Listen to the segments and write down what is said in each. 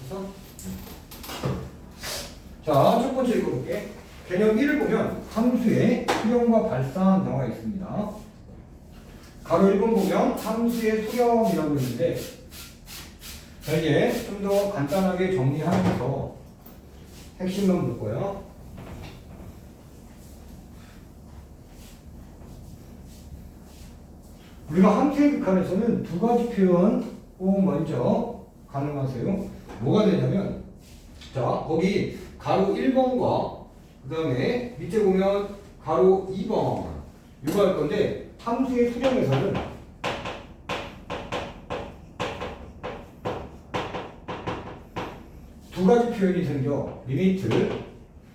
됐어? 자, 첫 번째 읽어볼게. 개념 1을 보면 함수의 수렴과 발산 나와 있습니다. 가로 1번 보면 함수의 수렴이라고 있는데, 자, 이제 좀 더 간단하게 정리하면서 핵심만 볼 거예요. 우리가 함수의 극한에서는 두 가지 표현 꼭 먼저 가능하세요. 뭐가 되냐면, 자, 거기 가로 1번과 그 다음에 밑에 보면 가로 2번 이거 할 건데, 함수의 수렴에서는 두 가지 표현이 생겨. 리미트,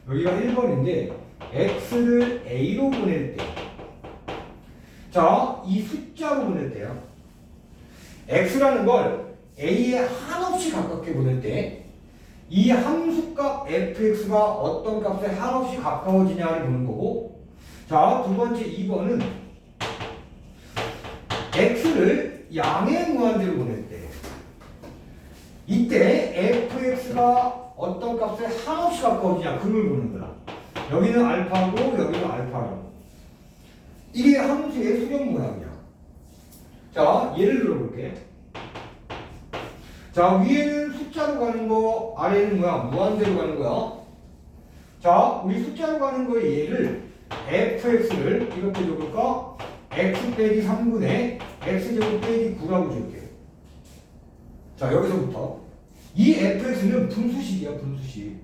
여기가 1번인데 x를 a로 보낼 때, 자, 이 숫자로 보낼 때요. x라는 걸 a에 한없이 가깝게 보낼 때 이 함수값 fx가 어떤 값에 한없이 가까워지냐를 보는 거고, 자, 두 번째 2번은 x를 양의 무한대로 보낼 때 이때 fx가 어떤 값에 한없이 가까워지냐 그걸 보는 거야. 여기는 알파고 여기는 알파라고. 이게 함수의 수렴 모양이야. 자, 예를 들어볼게. 자, 위에는 숫자로 가는 거, 아래는 뭐야? 무한대로 가는 거야. 자, 우리 숫자로 가는 거의 예를 fx를 이렇게 적을까? x 빼기 3분의 x제곱 빼기 9라고 줄게. 자, 여기서부터 이 fx는 분수식이야, 분수식.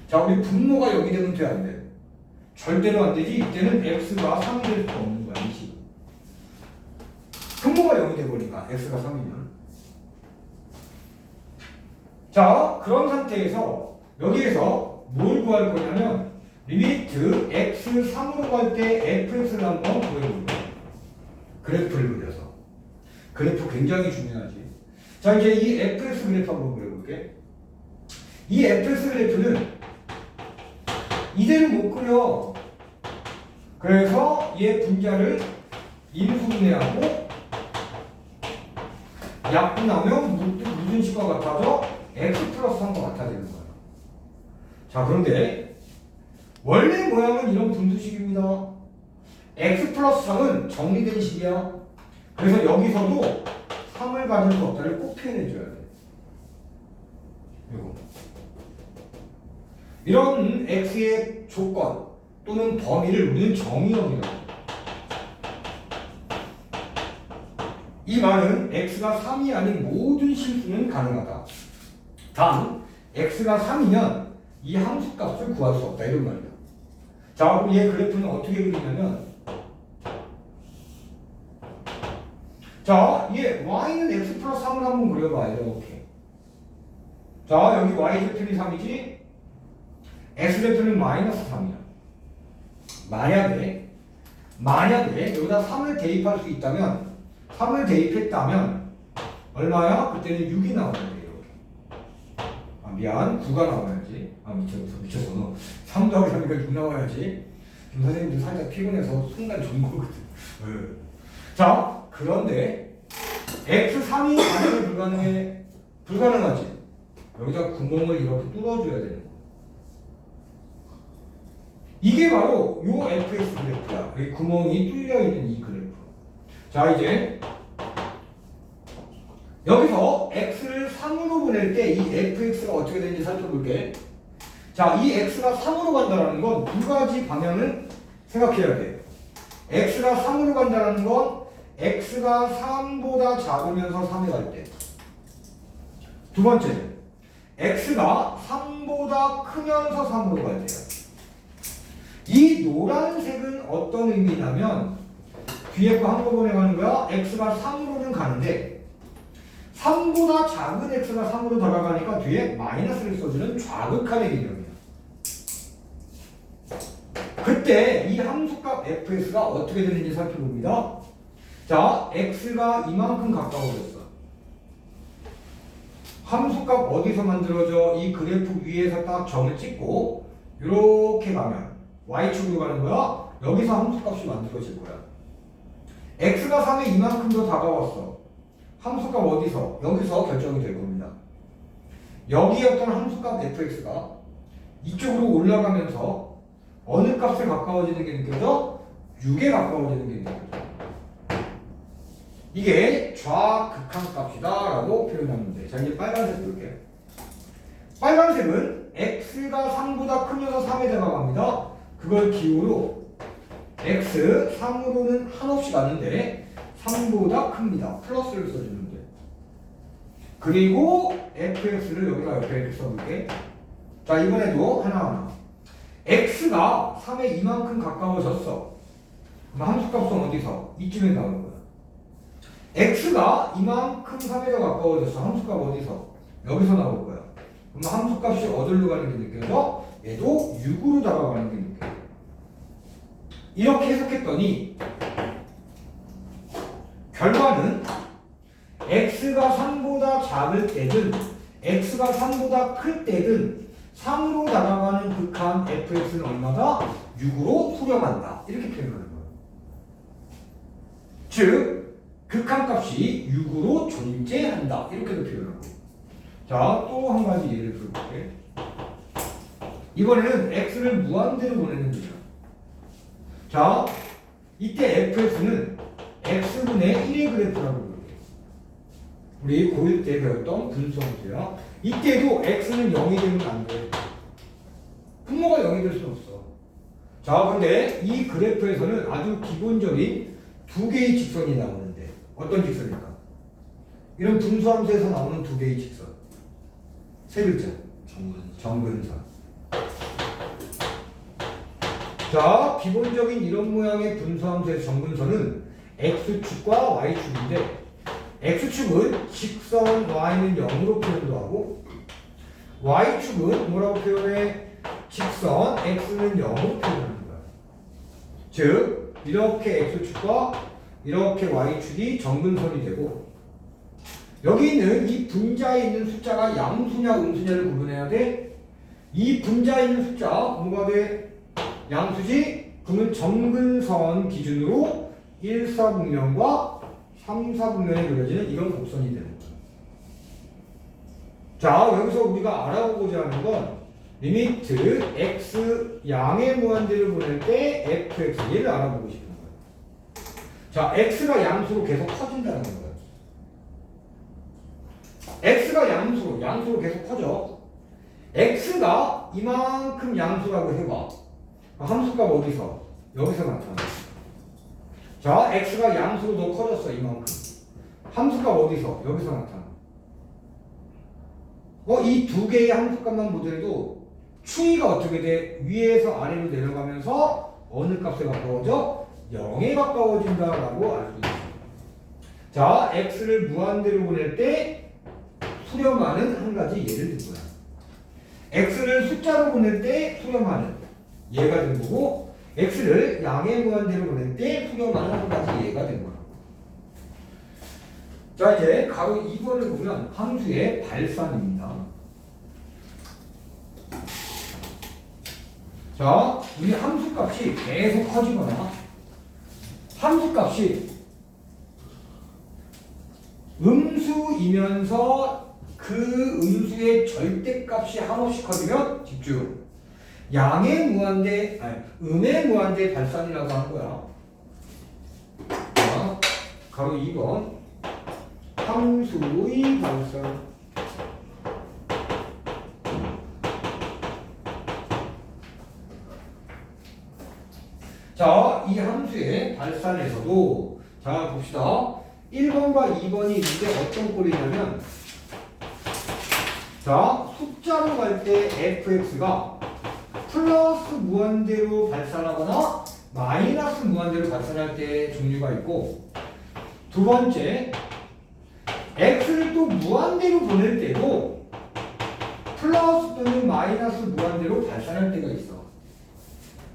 자, 우리 분모가 여기 되면 돼, 안 돼? 절대로 안 되지. 이때는 x가 3이 될 수 없는 거야, 이 식. 분모가 0이 돼버리니까 x가 3이면. 자, 그런 상태에서 여기에서 뭘 구할 거냐면 리미트 x 3으로 갈 때 fx를 한번 구해볼 거야. 그래프를 그려서. 그래프 굉장히 중요하지. 자, 이제 이 fx 그래프 한번 그려볼게. 이 fx 그래프는 이대로 못 그려. 그래서 얘 분자를 인수분해하고 약분하면 무슨 식과 같아져? x 플러스 3과 같아지는 거야. 자, 그런데 원래 모양은 이런 분수식입니다. x 플러스 3은 정리된 식이야. 그래서 여기서도 3을 가질 수 없다를 꼭 표현해줘야 돼. 이거. 이런 x의 조건 또는 범위를 우리는 정의역이라고 해. 이 말은 x가 3이 아닌 모든 실수는 가능하다. 단 x가 3이면 이 함수값을 구할 수 없다, 이런 말이야. 자, 그럼 얘 그래프는 어떻게 그리냐면, 자, 얘 y는 x 플러스 3을 한번 그려봐. 이렇게. 자, 여기 y 대표는 3이지, x 대표는 마이너스 3이야. 만약에 여기다 3을 대입할 수 있다면, 3을 대입했다면 얼마야? 그때는 6이 나와야 돼. 이렇게. 아, 미안, 9가 나와야지. 아, 미쳤어. 너 3 더하기 3이니까 6 나와야지. 지금 선생님도 살짝 피곤해서 순간 좋은 거거든. 자, 그런데 x3이 만약에 불가능하지. 여기다 구멍을 이렇게 뚫어줘야 되는 거야. 이게 바로 요 fx 그래프야. 여기 구멍이 뚫려있는 이 그래프. 자, 이제 여기서 x를 3으로 보낼 때 이 fx가 어떻게 되는지 살펴볼게. 자, 이 x가 3으로 간다는 건 두 가지 방향을 생각해야 돼. x가 3으로 간다는 건 x가 3보다 작으면서 3에 갈 때. 두 번째, x가 3보다 크면서 3으로 갈 때야. 이 노란색은 어떤 의미냐면 뒤에 거 한꺼번에 가는 거야. x가 3으로는 가는데 3보다 작은 x가 3으로 다가가니까 뒤에 마이너스를 써주는 좌극한의 개념이야. 그때 이 함수값 fx가 어떻게 되는지 살펴봅니다. 자, x가 이만큼 가까워졌어. 함수값 어디서 만들어져? 이 그래프 위에서 딱 점을 찍고 이렇게 가면 y축으로 가는 거야. 여기서 함수값이 만들어질 거야. x가 3에 이만큼 더 다가왔어. 함수값 어디서? 여기서 결정이 될 겁니다. 여기에 어떤 함수값 fx가 이쪽으로 올라가면서 어느 값에 가까워지는 게 느껴져? 6에 가까워지는 게 느껴져. 이게 좌극한값이다 라고 표현하면 돼. 자, 이제 빨간색 볼게요. 빨간색은 x가 3보다 크면서 3에 다가갑니다. 그걸 기호로 x 3으로는 한없이 가는데 3보다 큽니다. 플러스를 써주면 돼. 그리고 fx를 여기다 옆에 이렇게 써볼게. 자, 이번에도 하나하나. x가 3에 이만큼 가까워졌어. 그럼 함수값은 어디서? 이쯤에 나오는 거야. x가 이만큼 3에 더 가까워졌어. 함수값 어디서? 여기서 나올 거야. 그럼 함수값이 어디로 가는 게 느껴져? 얘도 6으로 다가가는 게 느껴져. 이렇게 해석했더니 결과는 x가 3보다 작을 때든 x가 3보다 클 때든 3으로 다가가는 극한 fx는 얼마다? 6으로 수렴한다. 이렇게 표현하는 거예요. 즉 극한값이 6으로 존재한다. 이렇게도 표현하고. 자, 또 한 가지 예를 들어볼게. 이번에는 x를 무한대로 보내는 거죠. 자, 이때 fx는 x분의 1의 그래프라고 부를게요. 우리 고1 때 배웠던 분수함수야. 이때도 x는 0이 되면 안 돼. 분모가 0이 될 수는 없어. 자, 근데 이 그래프에서는 아주 기본적인 두 개의 직선이 나오는데 어떤 직선일까? 이런 분수함수에서 나오는 두 개의 직선. 세 글자. 정근선. 자, 기본적인 이런 모양의 분수함수의 정근선은 x축과 y축인데 x축은 직선 y는 0으로 표현도 하고 y축은 뭐라고 표현해? 직선 x는 0으로 표현하는 거야. 즉 이렇게 x축과 이렇게 y축이 정근선이 되고 여기 있는 이 분자에 있는 숫자가 양수냐 음수냐를 구분해야 돼. 이 분자에 있는 숫자 뭐가 돼? 양수지? 그러면 정근선 기준으로 1사분면과 3사분면에 그려지는 이런 곡선이 되는 거예요. 자, 여기서 우리가 알아보고자 하는 건 리미트 x 양의 무한대를 보낼 때 fx 얘를 알아보고 싶은 거예요. 자, x가 양수로 계속 커진다는 거예요. x가 양수로 계속 커져. x가 이만큼 양수라고 해봐. 함수값 어디서? 여기서 나타나. 자, x가 양수로 더 커졌어. 이만큼. 함수값 어디서? 여기서 나타나. 이 두 개의 함수값만 보더라도 추이가 어떻게 돼? 위에서 아래로 내려가면서 어느 값에 가까워져? 0에 가까워진다라고 알 수 있어. 자, x를 무한대로 보낼 때 수렴하는 한 가지 예를 든 거야. x를 숫자로 보낼 때 수렴하는 얘가 된 거고 x를 양의 무한대로 보낼 때 수렴하는 한 가지 얘가 된 거라고. 자, 이제 가로 2번을 보면 함수의 발산입니다. 자, 우리 함수값이 계속 커지거나 함수값이 음수이면서 그 음수의 절대값이 한없이 커지면 집중. 양의 무한대, 음의 무한대 발산이라고 하는 거야. 자, 가로 2번 함수의 발산. 자, 이 함수의 발산에서도 자, 봅시다. 1번과 2번이 있는데 어떤 꼴이냐면 자, 숫자로 갈 때 fx가 플러스 무한대로 발산하거나 마이너스 무한대로 발산할 때 종류가 있고 두 번째 x를 또 무한대로 보낼 때도 플러스 또는 마이너스 무한대로 발산할 때가 있어.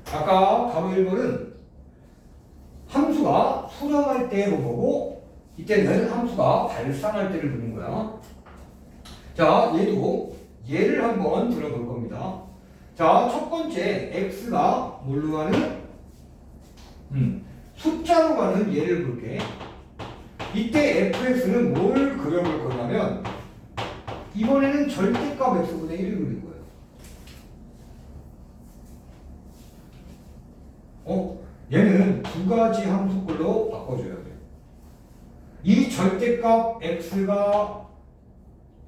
아까 가로 1번은 함수가 수렴할 때로 보고 이때는 함수가 발산할 때를 보는 거야. 자, 얘도 예를 한번 들어볼 겁니다. 자, 첫 번째 x가 뭘로 가는? 숫자로 가는 예를 볼게. 이때 fx는 뭘 그려볼 거냐면 이번에는 절대값 x분의 1을 그린 거예요. 얘는 두 가지 함수꼴로 바꿔줘야 돼요. 이 절대값 x가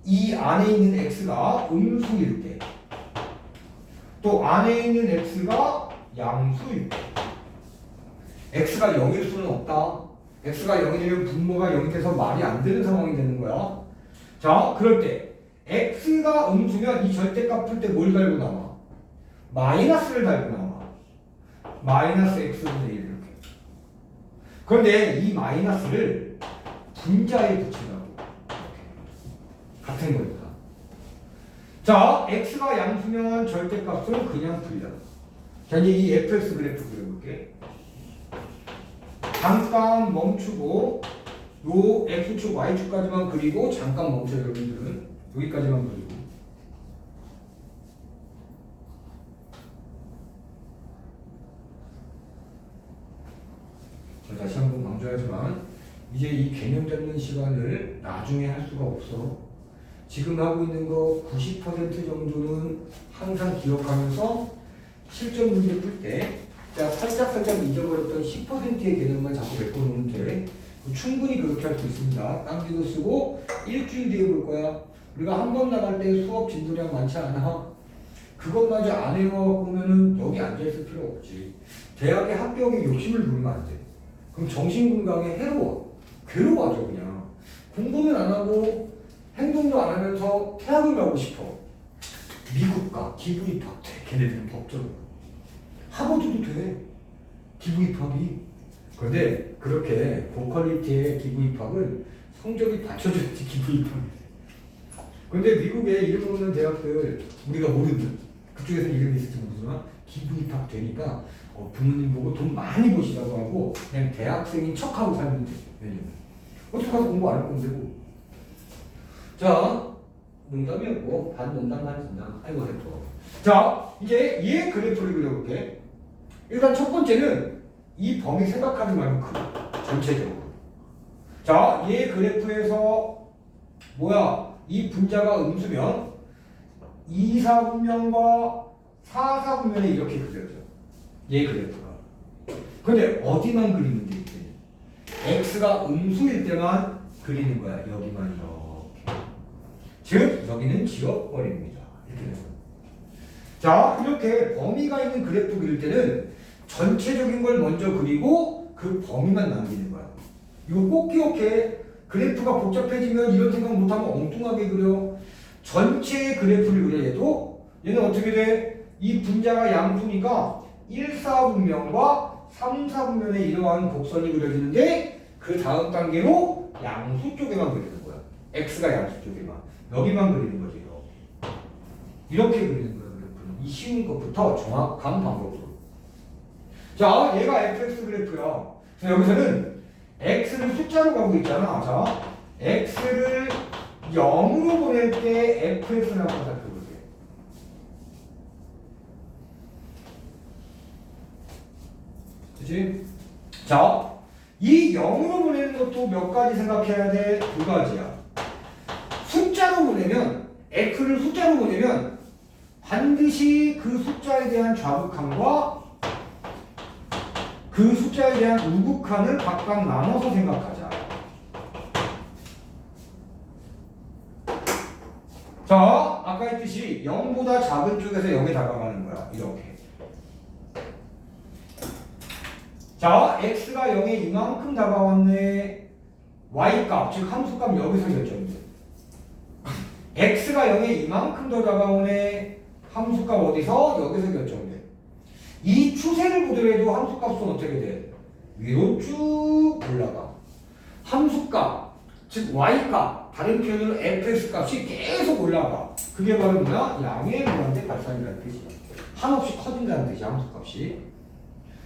이 안에 있는 x가 음수일 때, 또 안에 있는 x가 양수일 때, x가 0일 수는 없다. x가 0이 되면 분모가 0이 돼서 말이 안 되는 상황이 되는 거야. 자, 그럴 때 x가 음수면 이 절대값 풀 때 뭘 달고 나와? 마이너스를 달고 나와. 마이너스 x분의 1 이렇게. 그런데 이 마이너스를 분자에 붙이라고. 같은 거니까. 자, x가 양수면 절대값을 그냥 풀려. 자, 이제 이 fx 그래프 그려볼게. 잠깐 멈추고 요 x축 y축까지만 그리고 잠깐 멈춰요. 여러분들은 여기까지만 그리고. 자, 다시 한번 강조하지만 이제 이 개념 잡는 시간을 나중에 할 수가 없어. 지금 하고 있는 거 90% 정도는 항상 기억하면서 실전 문제 풀 때 살짝 잊어버렸던 10%의 개념만 자꾸 메꿔놓으면 돼. 충분히 그렇게 할 수 있습니다. 딴지도 쓰고 일주일 뒤에 볼 거야. 우리가 한 번 나갈 때 수업 진도량 많지 않아. 그것마저 안 해보면은 여기 앉아있을 필요 없지. 대학에 합격에 욕심을 부리면 안 돼. 그럼 정신 건강에 해로워. 괴로워하죠 그냥. 공부는 안 하고 행동도 안 하면서 대학을 가고 싶어. 미국 가. 기부 입학돼. 걔네들은 법적으로. 하버드도 돼. 기부 입학이. 그런데 그렇게 고퀄리티의 기부 입학은 성적이 받쳐줘야지 기부 입학이. 그런데 미국에 이름 없는 대학들 우리가 모르는 그쪽에서 이름이 있을지 모르지만 기부 입학 되니까 부모님 보고 돈 많이 버시라고 하고 그냥 대학생인 척하고 살면 돼. 왜냐면 어떻게 가서 공부 안 할 건데고. 자, 농담이었고 반농담 반진담. 아이고 해도. 자, 이제 얘 그래프를 그려볼게. 일단 첫 번째는 이 범위 생각하지 말고 전체적으로. 자, 얘 그래프에서 뭐야? 이 분자가 음수면 2, 4분면과 4, 4분면에 이렇게 그려져. 얘 그래프가. 근데 어디만 그리면 돼? x가 음수일 때만 그리는 거야. 여기만 이렇게. 즉 여기는 지워버립니다. 이렇게 돼서. 자, 이렇게 범위가 있는 그래프 그릴 때는 전체적인 걸 먼저 그리고 그 범위만 남기는 거야. 이거 꼭 기억해. 그래프가 복잡해지면 이런 생각 못하면 엉뚱하게 그려. 전체의 그래프를 그려도 얘는 어떻게 돼? 이 분자가 양수니까 1, 4분면과 3, 4분면에 이러한 곡선이 그려지는데 그 다음 단계로 양수 쪽에만 그리는 거야. x가 양수 쪽에만. 여기만 그리는 거지. 이렇게 그리는 거야. 그래프는. 이 쉬운 것부터 정확한 방법으로. 자, 얘가 fx 그래프야. 자, 여기서는 x를 숫자로 가고 있잖아. 자, x를 0으로 보낼 때 fx를 한번 살펴볼게요. 그치? 자, 이 0으로 보내는 것도 몇 가지 생각해야 돼? 두 가지야. 숫자로 보내면, x를 숫자로 보내면 반드시 그 숫자에 대한 좌극함과 그 숫자에 대한 우극한을 각각 나눠서 생각하자. 자, 아까 했듯이 0보다 작은 쪽에서 0에 다가가는 거야. 이렇게. 자, x가 0에 이만큼 다가왔네. y값, 즉 함수값 여기서 결정돼. x가 0에 이만큼 더 다가오네. 함수값 어디서? 여기서 결정돼. 이 추세를 보더라도 함수값은 어떻게 돼? 위로 쭉 올라가. 함수값, 즉 y값, 다른 표현으로 fx값이 계속 올라가. 그게 바로 뭐야? 양의 무한대 발산이라는 뜻이야. 한없이 커진다는 뜻이야, 함수값이.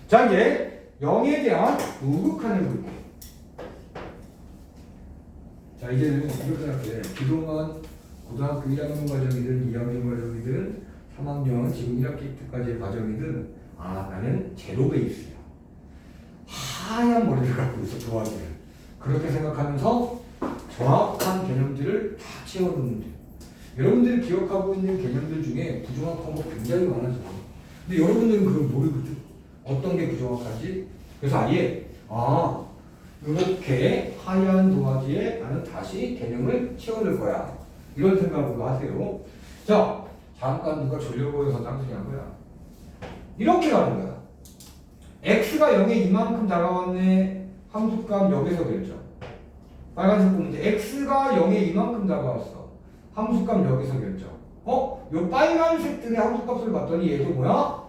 자, 이제 0에 대한 우극한을 볼게. 자, 이제는 이렇게 생각해. 그동안 고등학교 1학년 과정이든 2학년 과정이든 3학년 지금 1학기 때까지의 과정이든 나는 제로 베이스야. 하얀 머리를 갖고 있어, 도화지를. 그렇게 생각하면서 정확한 개념들을 다 채워놓는 돼. 여러분들이 기억하고 있는 개념들 중에 부정확한 거 굉장히 많아져. 근데 여러분들은 그걸 모르거든. 어떤 게 부정확한지. 그래서 아예 이렇게 하얀 도화지에 나는 다시 개념을 채워넣을 거야. 이런 생각으로 하세요. 자, 잠깐 누가 졸려 보여서 짱소리 한 거야. 이렇게 가는 거야. x가 0에 이만큼 다가왔네. 함수값 여기서 결정. 빨간색 보면 돼. x가 0에 이만큼 다가왔어. 함수값 여기서 결정. 요 빨간색들의 함수값을 봤더니 얘도 뭐야?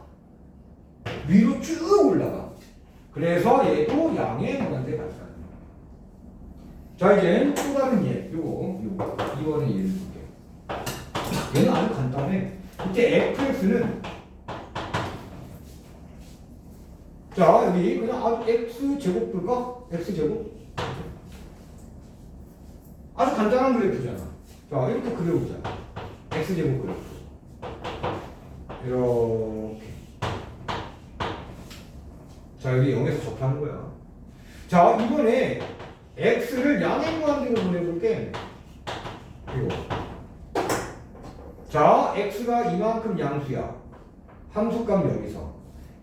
위로 쭉 올라가. 그래서 얘도 양의 무한대 발산. 자, 이제 또 다른 얘. 요거. 이번에 얘를 볼게. 얘는 아주 간단해. 이때 fx는 자, 여기 그냥 아주 x제곱 볼까? x제곱. 아주 간단한 그래프잖아. 자, 이렇게 그려보자. x제곱 그래프. 이렇게. 자, 여기 0에서 접하는 거야. 자, 이번에 x를 양의 무한대로 보내볼게. 이거. 자, x가 이만큼 양수야. 함수값 여기서.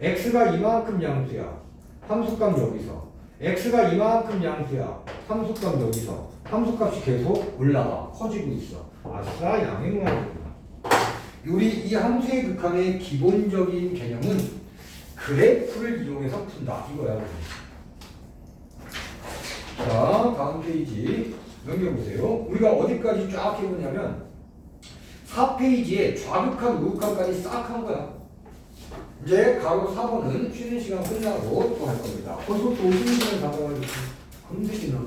x가 이만큼 양수야. 함수값 여기서. x가 이만큼 양수야. 함수값 여기서. 함수값이 계속 올라가. 커지고 있어. 아싸, 양의 무한대구나. 우리 이 함수의 극한의 기본적인 개념은 그래프를 이용해서 푼다. 이거야. 자, 다음 페이지 넘겨보세요. 우리가 어디까지 쫙 해보냐면 4페이지에 좌극한, 우극한까지 싹 한 거야. 이제 가로 4번은 쉬는 시간 끝나고 또 할 겁니다. 벌써 또 쉬는 시간 다가가지고 금세 지나.